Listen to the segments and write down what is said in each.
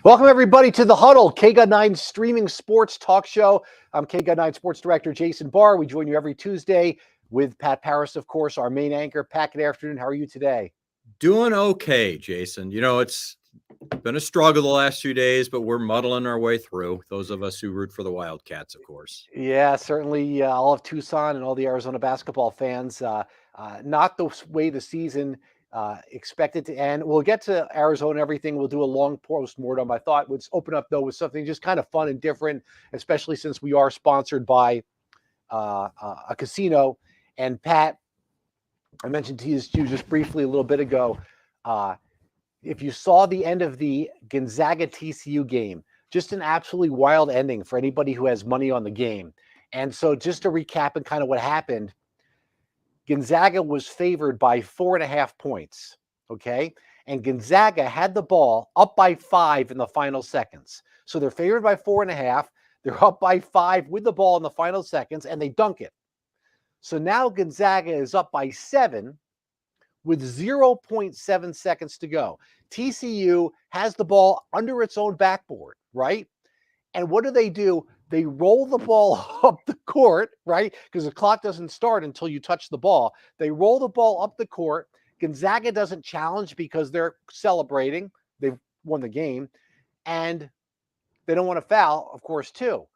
Welcome, everybody, to the Huddle, KGUD9 streaming sports talk show. I'm KGUD9 sports director Jason Barr. We join you every Tuesday with Pat Paris, of course, our main anchor. Pat, good afternoon. How are you today? Doing okay, Jason. You know, it's been a struggle the last few days, but we're muddling our way through. Those of us who root for the Wildcats, of course. Yeah, certainly all of Tucson and all the Arizona basketball fans. Not the way the season expected to end. We'll get to Arizona and everything. We'll do a long post-mortem. I thought would open up, though, with something just kind of fun and different, especially since we are sponsored by a casino. And Pat, I mentioned to you just briefly a little bit ago, if you saw the end of the Gonzaga TCU game, just an absolutely wild ending for anybody who has money on the game. And so just to recap and kind of what happened, Gonzaga was favored by 4.5 points, okay? And Gonzaga had the ball up by 5 in the final seconds. So they're favored by 4.5. They're up by 5 with the ball in the final seconds, and they dunk it. So now Gonzaga is up by 7 with 0.7 seconds to go. TCU has the ball under its own backboard, right? And what do? They roll the ball up the court, right? Because the clock doesn't start until you touch the ball. They roll the ball up the court. Gonzaga doesn't challenge because they're celebrating. They've won the game. And they don't want to foul, of course, too.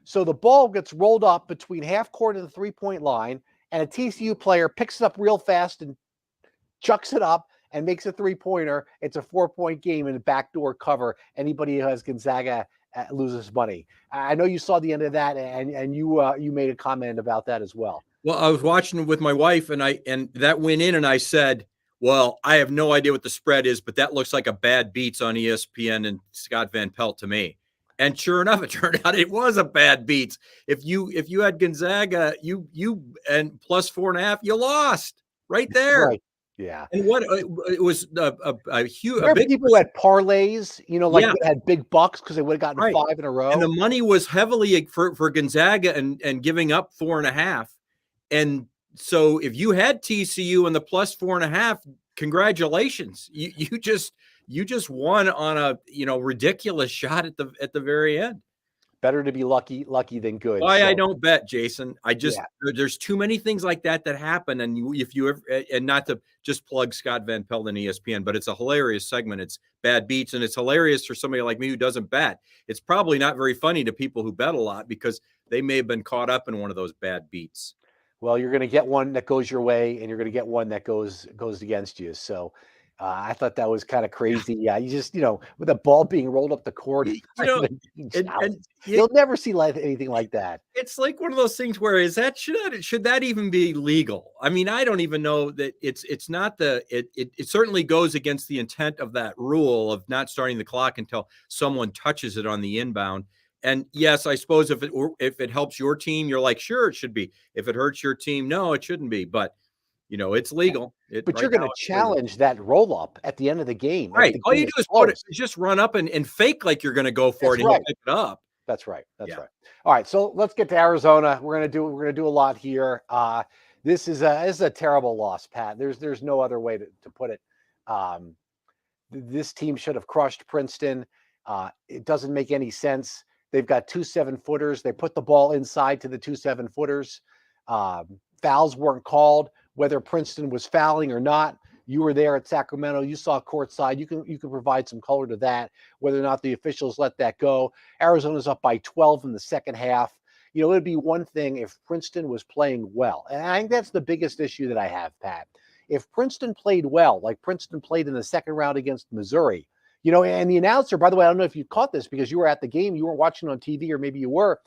So the ball gets rolled up between half court and the three-point line, and a TCU player picks it up real fast and chucks it up and makes a three-pointer. It's a 4-point game and a backdoor cover. Anybody who has Gonzaga loses money. I know you saw the end of that, and you made a comment about that as well. Well, I was watching with my wife, and that went in, and I said, well, I have no idea what the spread is, but that looks like a bad beats on ESPN and Scott Van Pelt to me. And sure enough, it turned out it was a bad beats. If you had Gonzaga, you and plus 4.5, you lost right there. Right. Yeah. And what it was a huge. There are people who had parlays, Yeah. had big bucks because they would have gotten 5 in a row. And the money was heavily for Gonzaga and giving up 4.5. And so if you had TCU and the plus 4.5, congratulations. You just won on a ridiculous shot at the very end. Better to be lucky than good. Why I don't bet, Jason. There's too many things like that happen, and and not to just plug Scott Van Pelt and ESPN, but it's a hilarious segment. It's bad beats, and it's hilarious for somebody like me who doesn't bet. It's probably not very funny to people who bet a lot because they may have been caught up in one of those bad beats. Well, you're going to get one that goes your way, and you're going to get one that goes against you. So I thought that was kind of crazy. Yeah, you just, with the ball being rolled up the court, you'll never see anything like that. It's like one of those things where should that even be legal? I mean, I don't even know that it's not it certainly goes against the intent of that rule of not starting the clock until someone touches it on the inbound. And yes, I suppose if it helps your team, you're like, sure, it should be. If it hurts your team, no, it shouldn't be. But it's legal. But you're going to challenge that roll up at the end of the game. Right. All you do is just run up and fake like you're going to go for it and pick it up. That's right. That's right. All right. So let's get to Arizona. We're going to do a lot here. This is a terrible loss, Pat. There's no other way to put it. This team should have crushed Princeton. It doesn't make any sense. They've got 2 7-footers. They put the ball inside to the 2 7-footers. Fouls weren't called. Whether Princeton was fouling or not, you were there at Sacramento. You saw courtside. You can provide some color to that, whether or not the officials let that go. Arizona's up by 12 in the second half. It would be one thing if Princeton was playing well. And I think that's the biggest issue that I have, Pat. If Princeton played well, like Princeton played in the second round against Missouri, and the announcer, by the way, I don't know if you caught this because you were at the game, you weren't watching on TV, or maybe you were.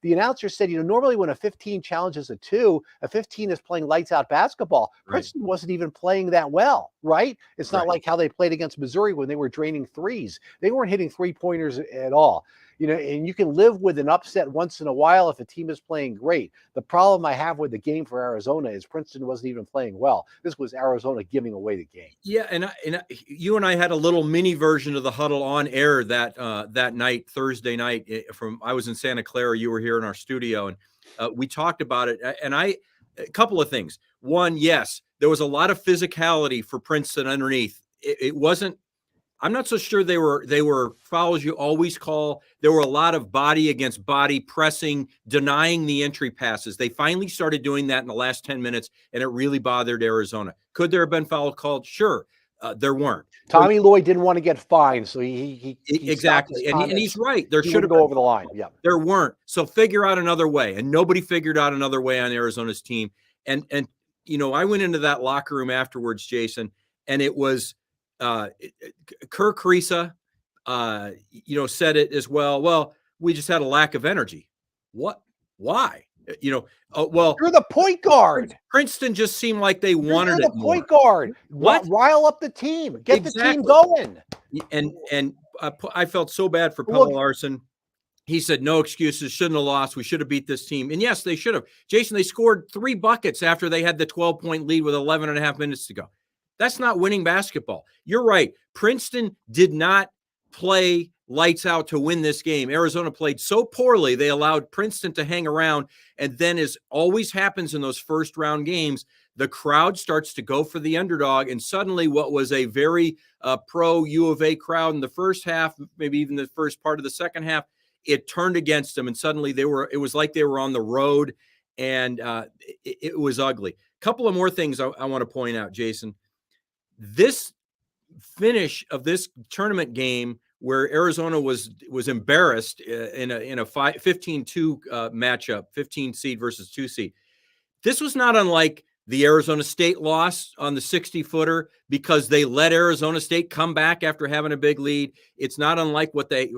The announcer said, normally when a 15 challenges a 2, a 15 is playing lights out basketball. Right. Princeton wasn't even playing that well, right? It's not like how they played against Missouri when they were draining threes. They weren't hitting 3-pointers at all. And you can live with an upset once in a while if a team is playing great. The problem I have with the game for Arizona is Princeton wasn't even playing well. This was Arizona giving away the game. Yeah, and you and I had a little mini version of the Huddle on air that night, Thursday night. I was in Santa Clara. You were here in our studio, and we talked about it. And a couple of things. One, yes, there was a lot of physicality for Princeton underneath. It wasn't. I'm not so sure they were fouls you always call. There were a lot of body against body pressing, denying the entry passes. They finally started doing that in the last 10 minutes, and it really bothered Arizona. Could there have been foul called? Sure. There weren't. Tommy Lloyd didn't want to get fined, so he stopped his Exactly. And he's comments. right. There He should have wouldn't go over the line. Yeah. There weren't. So figure out another way. And nobody figured out another way on Arizona's team. And I went into that locker room afterwards, Jason, and it was Kirk Risa, said it as well. Well, we just had a lack of energy. What? Why? Well, you're the point guard. Princeton just seemed like they wanted you're the point guard. What? Rile up the team. Get the team going. And I felt so bad for Pelle Larsson. He said, no excuses, shouldn't have lost. We should have beat this team. And yes, they should have. Jason, they scored 3 buckets after they had the 12-point lead with 11 and a half minutes to go. That's not winning basketball. You're right. Princeton did not play lights out to win this game. Arizona played so poorly, they allowed Princeton to hang around. And then, as always happens in those first round games, the crowd starts to go for the underdog. And suddenly what was a very pro U of A crowd in the first half, maybe even the first part of the second half, it turned against them. And suddenly it was like they were on the road, and it was ugly. A couple of more things I want to point out, Jason. This finish of this tournament game where Arizona was embarrassed in a 15-2 matchup, 15 seed versus 2 seed. This was not unlike the Arizona State loss on the 60-footer because they let Arizona State come back after having a big lead. It's not unlike what they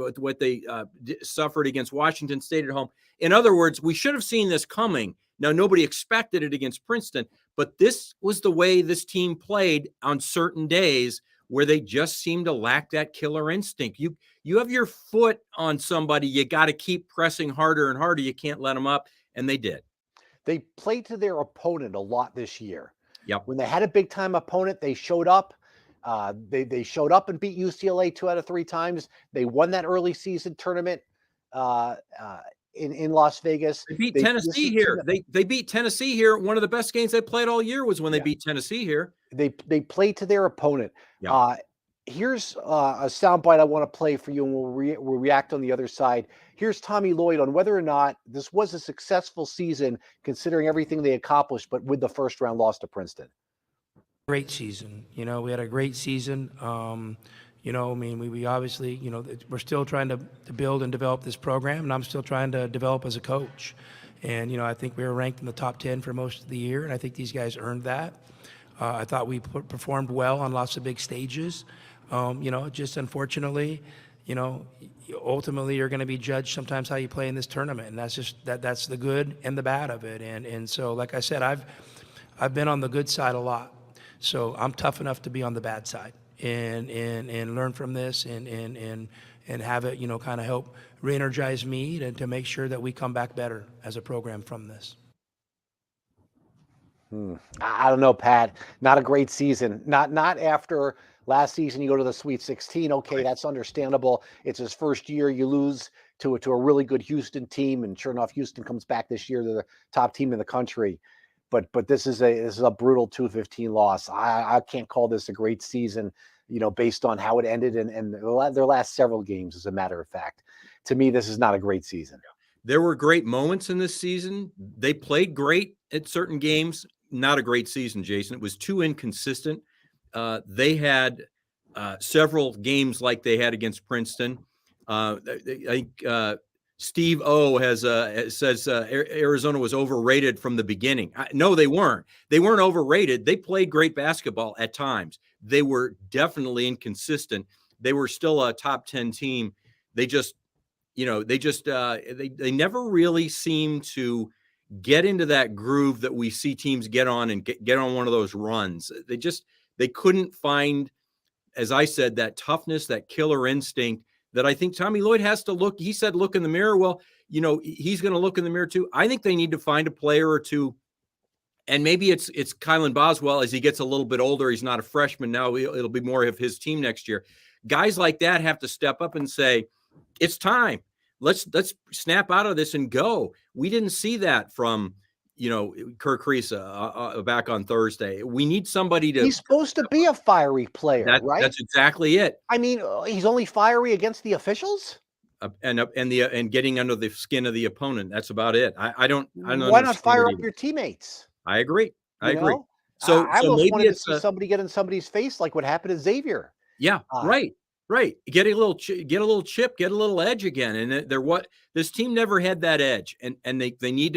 suffered against Washington State at home. In other words, we should have seen this coming. Now, nobody expected it against Princeton, but this was the way this team played on certain days where they just seemed to lack that killer instinct. You have your foot on somebody, you got to keep pressing harder and harder. You can't let them up, and they did. They played to their opponent a lot this year. Yep. When they had a big time opponent, they showed up. They showed up and beat UCLA 2 out of 3 times. They won that early season tournament in Las Vegas. They beat Tennessee here. They beat Tennessee here. One of the best games they played all year was when they beat Tennessee here. They played to their opponent. Yeah. Here's a soundbite I want to play for you, and we'll react on the other side. Here's Tommy Lloyd on whether or not this was a successful season, considering everything they accomplished, but with the first round loss to Princeton. Great season. We had a great season. We obviously, we're still trying to build and develop this program, and I'm still trying to develop as a coach. And, I think we were ranked in the top 10 for most of the year, and I think these guys earned that. I thought we performed well on lots of big stages. Just unfortunately, ultimately you're going to be judged sometimes how you play in this tournament, and that's the good and the bad of it. And so, like I said, I've been on the good side a lot, so I'm tough enough to be on the bad side and learn from this and have it, kind of help re-energize me to make sure that we come back better as a program from this. I don't know, Pat. Not a great season. Not after last season. You go to the Sweet 16. Okay, that's understandable. It's his first year. You lose to a really good Houston team, and sure enough, Houston comes back this year to the top team in the country. But this is a brutal 2-15 loss. I can't call this a great season, based on how it ended and their last several games. As a matter of fact, to me, this is not a great season. There were great moments in this season. They played great at certain games. Not a great season, Jason. It was too inconsistent. They had several games like they had against Princeton. I think Steve O says Arizona was overrated from the beginning. No, they weren't. They weren't overrated. They played great basketball at times. They were definitely inconsistent. They were still a top 10 team. They never really seemed to get into that groove that we see teams get on and get on one of those runs. They couldn't find, as I said, that toughness, that killer instinct that I think Tommy Lloyd has to look. He said, look in the mirror. Well, he's going to look in the mirror too. I think they need to find a player or two. And maybe it's Kylan Boswell as he gets a little bit older. He's not a freshman now. It'll be more of his team next year. Guys like that have to step up and say, it's time. Let's snap out of this and go. We didn't see that from, Kirk Kriisa back on Thursday. We need somebody to. He's supposed to be a fiery player, right? That's exactly it. I mean, he's only fiery against the officials. And getting under the skin of the opponent. That's about it. I don't Why not fire up either. your teammates? I agree. I agree. Know? So I almost maybe wanted to it's see somebody get in somebody's face like what happened to Xavier. Yeah, right. Get a little chip, get a little edge again. And this team never had that edge, and they need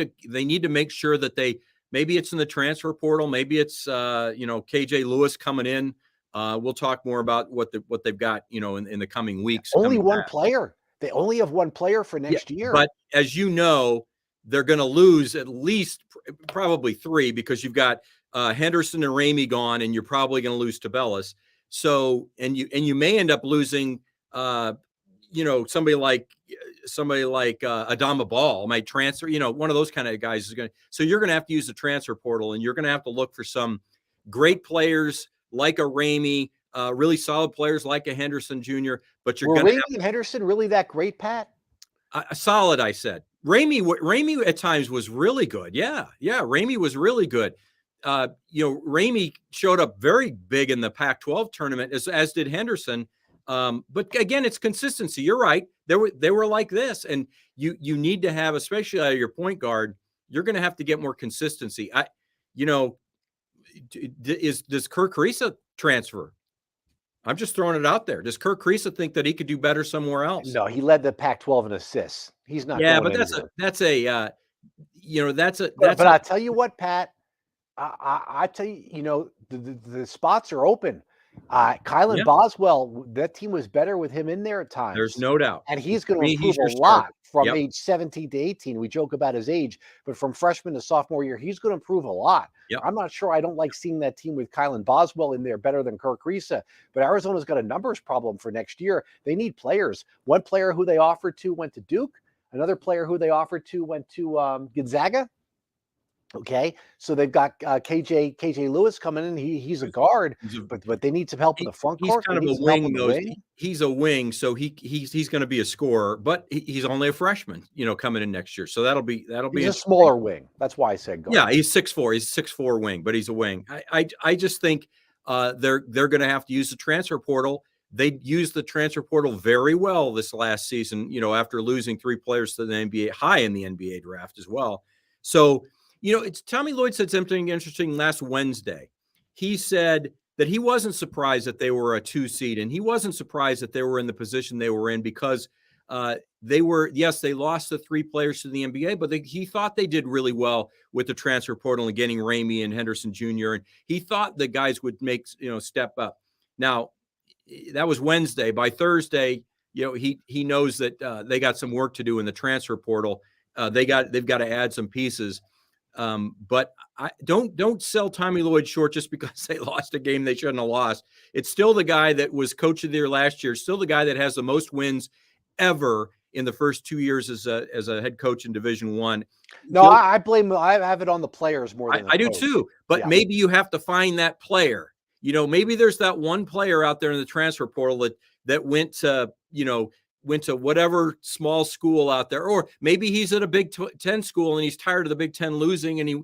to make sure that maybe it's in the transfer portal, maybe it's KJ Lewis coming in. We'll talk more about what they've got in the coming weeks. Only one player. They only have one player for next year. But as you know, they're going to lose at least probably 3 because you've got Henderson and Ramey gone, and you're probably going to lose Tabellis. So, and you may end up losing, somebody like Adama Ball might transfer. One of those kind of guys is going to. So you're going to have to use the transfer portal, and you're going to have to look for some great players like a Ramey, really solid players like a Henderson Jr. But you're going to Ramey and Henderson really that great, Pat? Solid, I said. Ramey at times was really good. Yeah, Ramey was really good. Ramey showed up very big in the Pac-12 tournament, as did Henderson. But again, it's consistency. You're right. They were like this, and you need to have, especially out of your point guard, you're going to have to get more consistency. Does Kirk Kriisa transfer? I'm just throwing it out there. Does Kirk Kriisa think that he could do better somewhere else? No, he led the Pac-12 in assists. He's not. Yeah, but that's a. But I tell you what, Pat. I tell you, the spots are open. Kylan Boswell, that team was better with him in there at times. There's no doubt. And he's going to improve a lot from age 17 to 18. We joke about his age, but from freshman to sophomore year, he's going to improve a lot. Yep. I'm not sure. I don't like seeing that team with Kylan Boswell in there better than Kirk Kriisa, but Arizona's got a numbers problem for next year. They need players. One player who they offered to went to Duke. Another player who they offered to went to Gonzaga. Okay, so they've got KJ Lewis coming in. He's a guard, but they need some help in the front court. He's kind of a wing, though. He's a wing, so he's going to be a scorer, but he's only a freshman, coming in next year. So that'll be. He's a smaller wing. That's why I said guard. Yeah, he's 6'4". He's 6'4" wing, but he's a wing. I just think they're going to have to use the transfer portal. They used the transfer portal very well this last season. After losing 3 players to the NBA, high in the NBA draft as well. So. It's Tommy Lloyd said something interesting last Wednesday. He said that he wasn't surprised that they were a 2 seed, and he wasn't surprised that they were in the position they were in because they lost the 3 players to the NBA, but he thought they did really well with the transfer portal and getting Ramey and Henderson Jr. And he thought the guys would make, step up. Now, that was Wednesday. By Thursday, he knows that they got some work to do in the transfer portal. They've got to add some pieces. But I don't sell Tommy Lloyd short just because they lost a game they shouldn't have lost. It's still the guy that was coach of the year last year, still the guy that has the most wins ever in the first 2 years as a head coach in Division I. No, I have it on the players more than I do too. But maybe you have to find that player. Maybe there's that one player out there in the transfer portal that went to whatever small school out there, or maybe he's at a Big Ten school and he's tired of the Big Ten losing and he,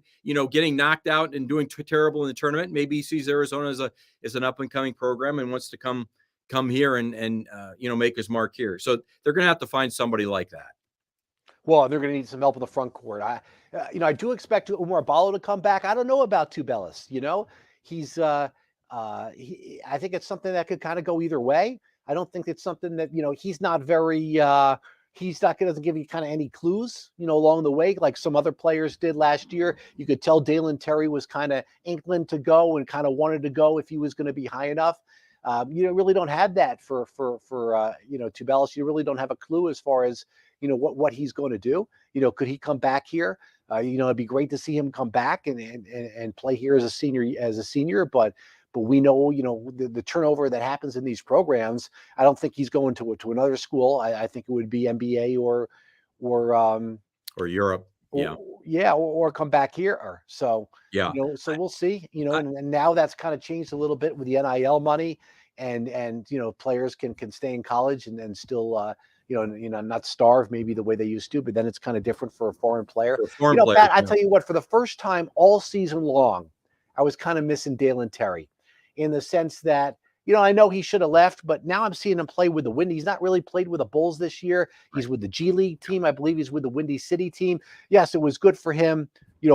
getting knocked out and doing terrible in the tournament. Maybe he sees Arizona as an up and coming program and wants to come here and make his mark here. So they're going to have to find somebody like that. Well, they're going to need some help in the front court. I do expect Umar Ballo to come back. I don't know about Tubelis. He's I think it's something that could kind of go either way. I don't think it's something that, he's not very, doesn't give you kind of any clues, along the way, like some other players did last year. You could tell Dalen Terry was kind of inkling to go and kind of wanted to go if he was going to be high enough. You really don't have that for Tubelis. You really don't have a clue as far as, what he's going to do. Could he come back here? It'd be great to see him come back and play here as a senior, but we know, the turnover that happens in these programs. I don't think he's going to another school. I think it would be NBA or Europe. Or come back here. So we'll see. And now that's kind of changed a little bit with the NIL money, and players can stay in college and then still not starve maybe the way they used to, but then it's kind of different for a foreign player. For a foreign player, Pat, I yeah. tell you what, for the first time all season long, I was kind of missing Dalen Terry in the sense that, I know he should have left, but now I'm seeing him play with the Windy. He's not really played with the Bulls this year. He's with the G League team. I believe he's with the Windy City team. Yes, it was good for him,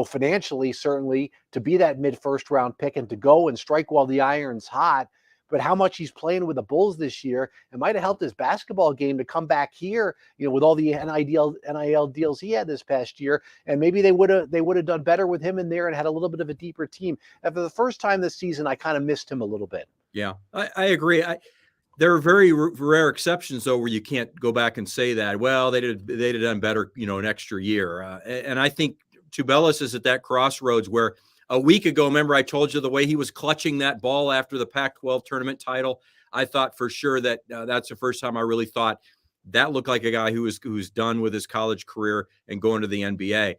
financially, certainly, to be that mid-first round pick and to go and strike while the iron's hot. But how much he's playing with the Bulls this year, it might have helped his basketball game to come back here, with all the NIL deals he had this past year. And maybe they would have done better with him in there and had a little bit of a deeper team. And for the first time this season, I kind of missed him a little bit. Yeah, I agree. There are very rare exceptions, though, where you can't go back and say that, well, they'd have done better, an extra year. And I think Tubelis is at that crossroads where a week ago, remember, I told you the way he was clutching that ball after the Pac-12 tournament title. I thought for sure that that's the first time I really thought that looked like a guy who's done with his college career and going to the NBA.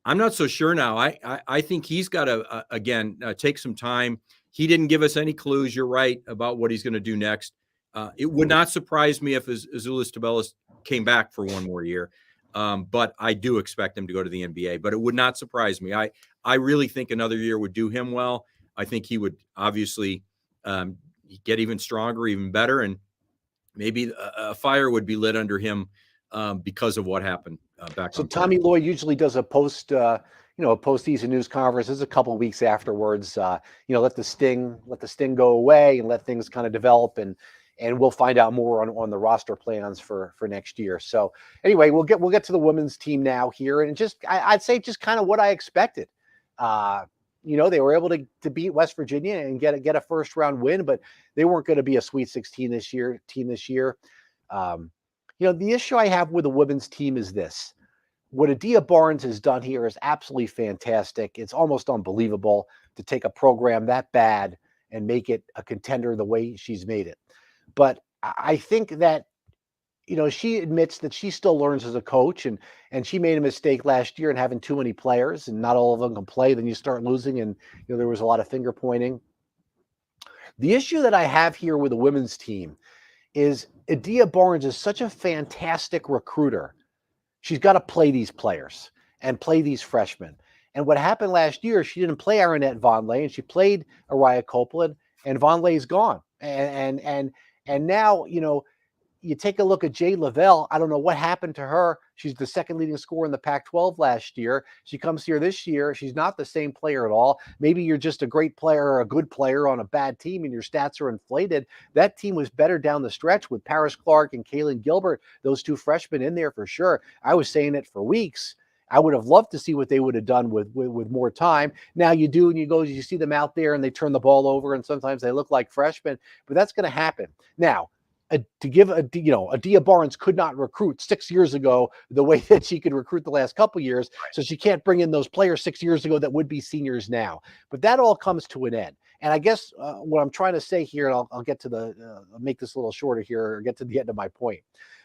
I'm not so sure now. I think he's got to, again, take some time. He didn't give us any clues. You're right about what he's going to do next. It would not surprise me if Azuolas Tubelis came back for one more year. But I do expect him to go to the NBA. But it would not surprise me. I really think another year would do him well. I think he would obviously get even stronger, even better. And maybe a fire would be lit under him because of what happened back. So Tommy Lloyd usually does a postseason news conference. It's a couple of weeks afterwards. Let the sting go away and let things kind of develop, and we'll find out more on the roster plans for next year. So anyway, we'll get to the women's team now here, and I'd say just kind of what I expected. They were able to beat West Virginia and get a first round win, but they weren't going to be a Sweet 16 this year. The issue I have with the women's team is this. What Adia Barnes has done here is absolutely fantastic. It's almost unbelievable to take a program that bad and make it a contender the way she's made it. But I think that, she admits that she still learns as a coach, and she made a mistake last year in having too many players and not all of them can play. Then you start losing, and there was a lot of finger pointing. The issue that I have here with the women's team is Adia Barnes is such a fantastic recruiter. She's got to play these players and play these freshmen. And what happened last year, she didn't play Aronette Vonleh, and she played Araya Copeland, and Vonleh's gone. And now, you take a look at Jay Lavelle. I don't know what happened to her. She's the second leading scorer in the Pac-12 last year. She comes here this year. She's not the same player at all. Maybe you're just a great player or a good player on a bad team and your stats are inflated. That team was better down the stretch with Paris Clark and Kaylin Gilbert, those two freshmen in there for sure. I was saying it for weeks. I would have loved to see what they would have done with more time. Now you do, and you see them out there and they turn the ball over, and sometimes they look like freshmen, but that's going to happen. Now, Adia Barnes could not recruit 6 years ago the way that she could recruit the last couple of years. Right. So she can't bring in those players 6 years ago that would be seniors now. But that all comes to an end. And I guess what I'm trying to say here, and I'll get to I'll make this a little shorter here, or get to the end of my point.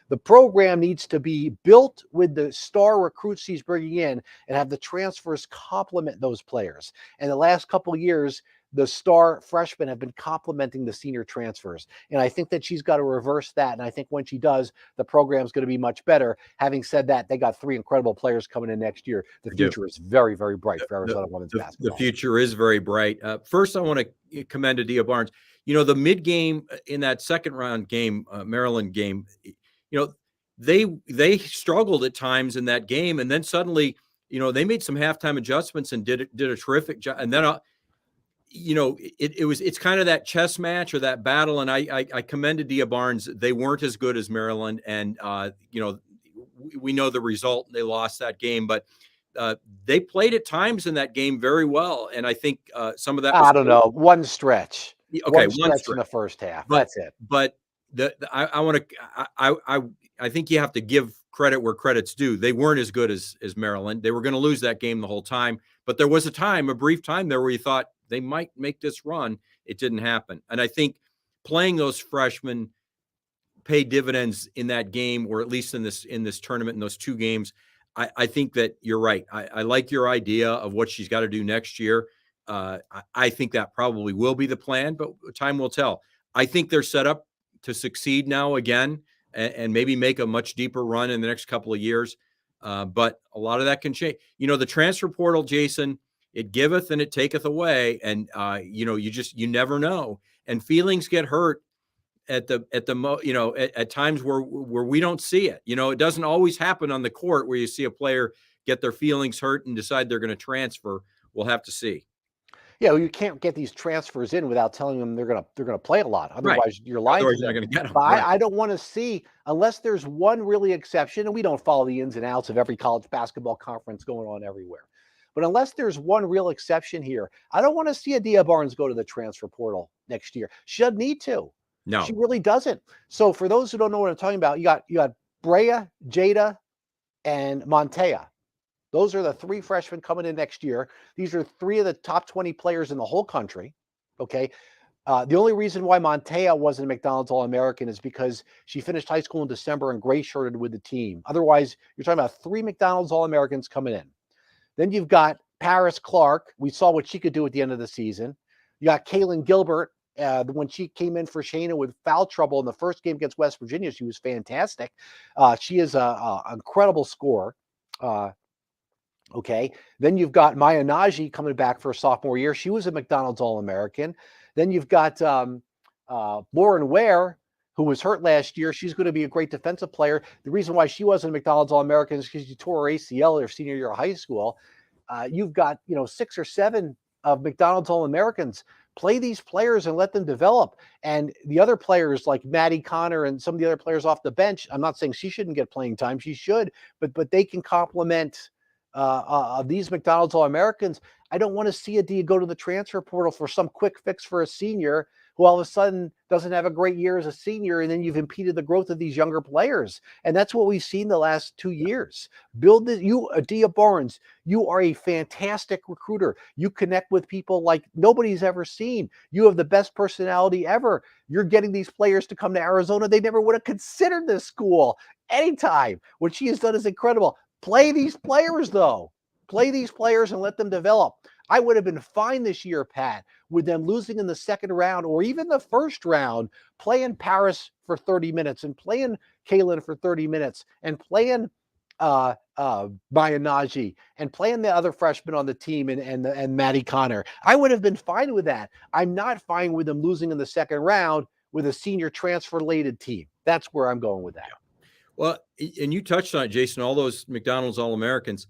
The program needs to be built with the star recruits she's bringing in and have the transfers complement those players. And the last couple of years, the star freshmen have been complementing the senior transfers. And I think that she's got to reverse that. And I think when she does, the program's going to be much better. Having said that, they got 3 incredible players coming in next year. The future is very, very bright for Arizona women's basketball. The future is very bright. First, I want to commend Adia Barnes. The mid-game in that second round game, Maryland game, they struggled at times in that game. And then suddenly, they made some halftime adjustments and did a terrific job. And then, it's kind of that chess match or that battle. And I commended Adia Barnes. They weren't as good as Maryland. And, we know the result. They lost that game, but they played at times in that game very well. And I think some of that was, I don't know, one stretch. Okay, one stretch in the first half. That's it. But I think you have to give credit where credit's due. They weren't as good as Maryland. They were going to lose that game the whole time. But there was a brief time there where you thought they might make this run. It didn't happen. And I think playing those freshmen paid dividends in that game, or at least in this tournament, in those 2 games. I think that you're right. I like your idea of what she's got to do next year. I think that probably will be the plan, but time will tell. I think they're set up to succeed now again and maybe make a much deeper run in the next couple of years. But a lot of that can change. The transfer portal, Jason, it giveth and it taketh away. And, you never know. And feelings get hurt at times where we don't see it. It doesn't always happen on the court where you see a player get their feelings hurt and decide they're going to transfer. We'll have to see. Yeah, well, you can't get these transfers in without telling them they're gonna play a lot. Right. Otherwise, you're lying Otherwise, to you're not them. going to get them. But Right. I don't want to see, unless there's one really exception, and we don't follow the ins and outs of every college basketball conference going on everywhere. But unless there's one real exception here, I don't want to see Adia Barnes go to the transfer portal next year. She doesn't need to. No. She really doesn't. So for those who don't know what I'm talking about, you got Brea, Jada, and Montea. Those are the 3 freshmen coming in next year. These are 3 of the top 20 players in the whole country. Okay. The only reason why Montea wasn't a McDonald's All-American is because she finished high school in December and gray shirted with the team. Otherwise, you're talking about 3 McDonald's All-Americans coming in. Then you've got Paris Clark. We saw what she could do at the end of the season. You got Kaylin Gilbert. When she came in for Shayna with foul trouble in the first game against West Virginia, she was fantastic. She is an incredible scorer. Okay. Then you've got Maya Naji coming back for a sophomore year. She was a McDonald's All-American. Then you've got Lauren Ware, who was hurt last year. She's going to be a great defensive player. The reason why she wasn't a McDonald's All-American is because she tore her ACL her senior year of high school. You've got 6 or 7 of McDonald's All-Americans. Play these players and let them develop. And the other players like Maddie Connor and some of the other players off the bench, I'm not saying she shouldn't get playing time. She should, but they can complement these McDonald's All-Americans. I don't want to see Adia go to the transfer portal for some quick fix for a senior who all of a sudden doesn't have a great year as a senior, and then you've impeded the growth of these younger players. And that's what we've seen the last 2 years. Build this. You, Adia Barnes, you are a fantastic recruiter. You connect with people like nobody's ever seen. You have the best personality ever. You're getting these players to come to Arizona. They never would have considered this school anytime. What she has done is incredible. Play these players, though. Play these players and let them develop. I would have been fine this year, Pat, with them losing in the second round or even the first round, playing Paris for 30 minutes and playing Kaylin for 30 minutes and playing Maya Naji and playing the other freshmen on the team and Maddie Connor. I would have been fine with that. I'm not fine with them losing in the second round with a senior transfer-related team. That's where I'm going with that. Well, and you touched on it, Jason, all those McDonald's All-Americans.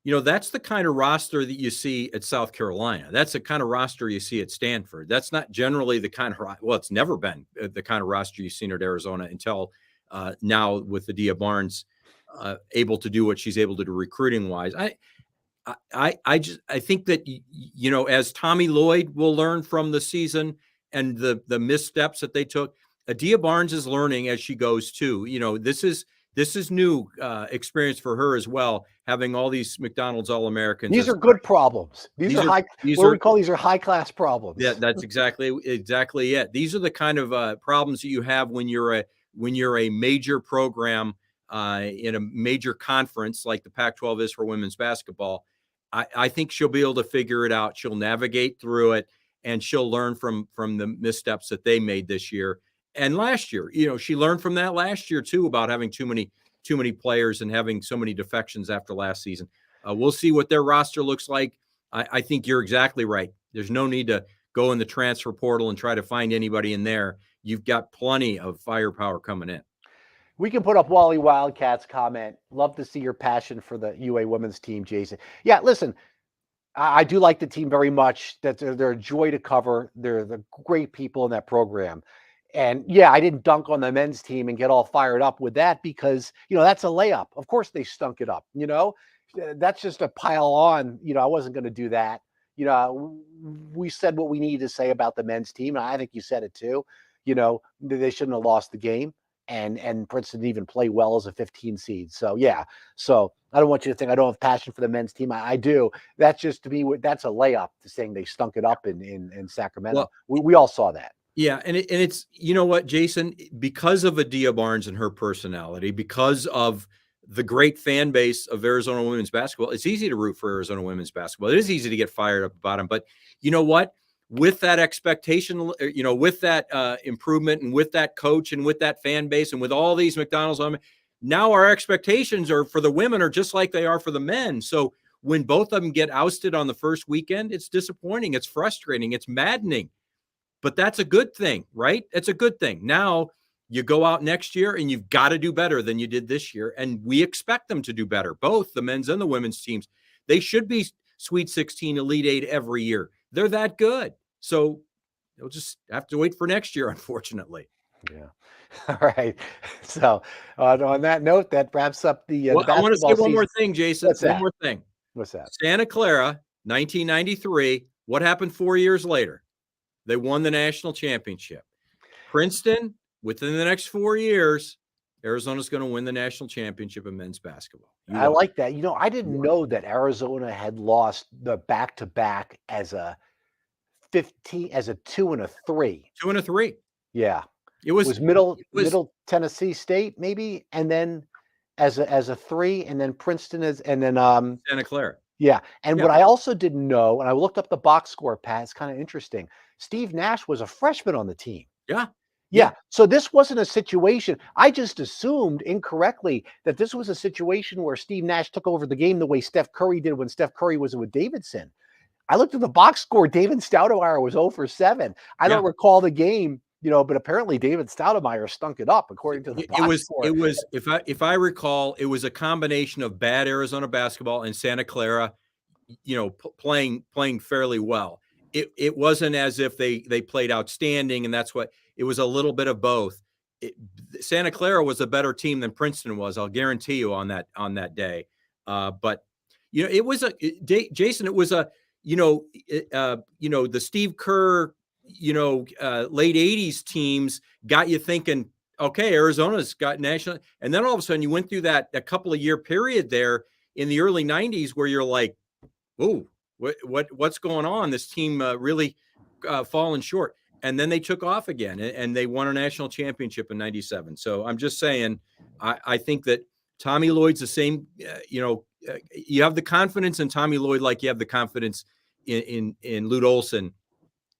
That's the kind of roster that you see at South Carolina. That's the kind of roster you see at Stanford. That's not generally the kind of, it's never been the kind of roster you've seen at Arizona until now with Adia Barnes able to do what she's able to do recruiting wise. I think that, as Tommy Lloyd will learn from the season and the missteps that they took, Adia Barnes is learning as she goes too. This is new experience for her as well, having all these McDonald's All-Americans. These are good problems. These are high-class problems. Yeah, that's exactly it. These are the kind of problems that you have when you're a major program in a major conference like the Pac-12 is for women's basketball. I think she'll be able to figure it out. She'll navigate through it, and she'll learn from the missteps that they made this year. And last year, she learned from that last year too, about having too many players and having so many defections after last season. We'll see what their roster looks like. I think you're exactly right. There's no need to go in the transfer portal and try to find anybody in there. You've got plenty of firepower coming in. We can put up Wally Wildcat's comment. Love to see your passion for the UA women's team, Jason. Yeah, listen, I do like the team very much. That they're a joy to cover. They're the great people in that program. And yeah, I didn't dunk on the men's team and get all fired up with that because, that's a layup. Of course they stunk it up, that's just a pile on. I wasn't going to do that. We said what we needed to say about the men's team. And I think you said it too. They shouldn't have lost the game and Princeton didn't even play well as a 15 seed. So yeah. So I don't want you to think I don't have passion for the men's team. I do. That's just, to me, that's a layup to saying they stunk it up in Sacramento. Well, we all saw that. Yeah, and it's what, Jason, because of Adia Barnes and her personality, because of the great fan base of Arizona women's basketball, it's easy to root for Arizona women's basketball. It is easy to get fired up about them, but you know what? with that expectation, with that improvement and with that coach and with that fan base and with all these McDonald's on, now our expectations are for the women are just like they are for the men. So when both of them get ousted on the first weekend, it's disappointing. It's frustrating. It's maddening. But that's a good thing, right? It's a good thing. Now you go out next year and you've got to do better than you did this year. And we expect them to do better, both the men's and the women's teams. They should be Sweet 16, Elite 8 every year. They're that good. So you'll just have to wait for next year, unfortunately. Yeah. All right. So on that note, that wraps up the Well, I want to say basketball one more season. thing, Jason. What's One that? more thing. What's that? Santa Clara, 1993. What happened 4 years later? They won the national championship. Princeton, within the next 4 years, Arizona's going to win the national championship in men's basketball. I like that. I didn't know that Arizona had lost the back-to-back as a 2 and a 3. 2 and a 3. Yeah. It was Middle Tennessee State, maybe, and then as a 3, and then Princeton and then Santa Clara. Yeah. And what I also didn't know, and I looked up the box score, Pat, it's kind of interesting. Steve Nash was a freshman on the team. Yeah. So this wasn't a situation. I just assumed incorrectly that this was a situation where Steve Nash took over the game the way Steph Curry did when Steph Curry was with Davidson. I looked at the box score. David Stoudemire was 0 for 7. I don't recall the game, but apparently David Stoudemire stunk it up according to the box score. It was, if I recall, it was a combination of bad Arizona basketball and Santa Clara, playing fairly well. It wasn't as if they played outstanding, and that's what it was. A little bit of both. Santa Clara was a better team than Princeton was. I'll guarantee you on that day. But it was Jason. It was the Steve Kerr, late 80s teams got you thinking, okay, Arizona's got national, and then all of a sudden you went through that a couple of year period there in the early 90s where you're like, oh, what's going on? This team really falling short. And then they took off again and they won a national championship in 97. So I'm just saying, I think that Tommy Lloyd's the same, you have the confidence in Tommy Lloyd like you have the confidence in Lute Olson.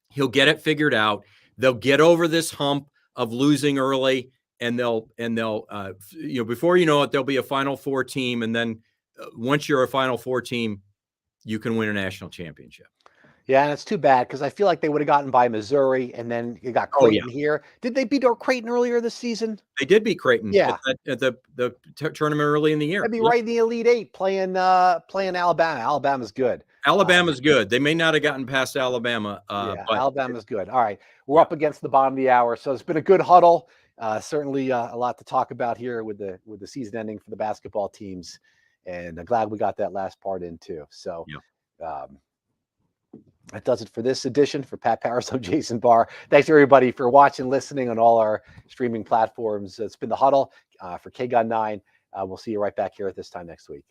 He'll get it figured out. They'll get over this hump of losing early, and they'll before you know it, there'll be a Final Four team. And then once you're a Final Four team, you can win a national championship. Yeah, and it's too bad because I feel like they would have gotten by Missouri, and then you got Creighton here. Did they beat Creighton earlier this season? They did beat Creighton. Yeah, at the tournament early in the year. I'd be right in the Elite 8 playing Alabama. Alabama's good. Alabama's good. They may not have gotten past Alabama. But Alabama's good. All right, we're up against the bottom of the hour, so it's been a good huddle. Certainly a lot to talk about here with the season ending for the basketball teams, and I'm glad we got that last part in too. So. That does it for this edition. For Pat Paris, I'm Jason Barr. Thanks everybody for watching, listening on all our streaming platforms. It's been the Huddle for KGUN 9. We'll see you right back here at this time next week.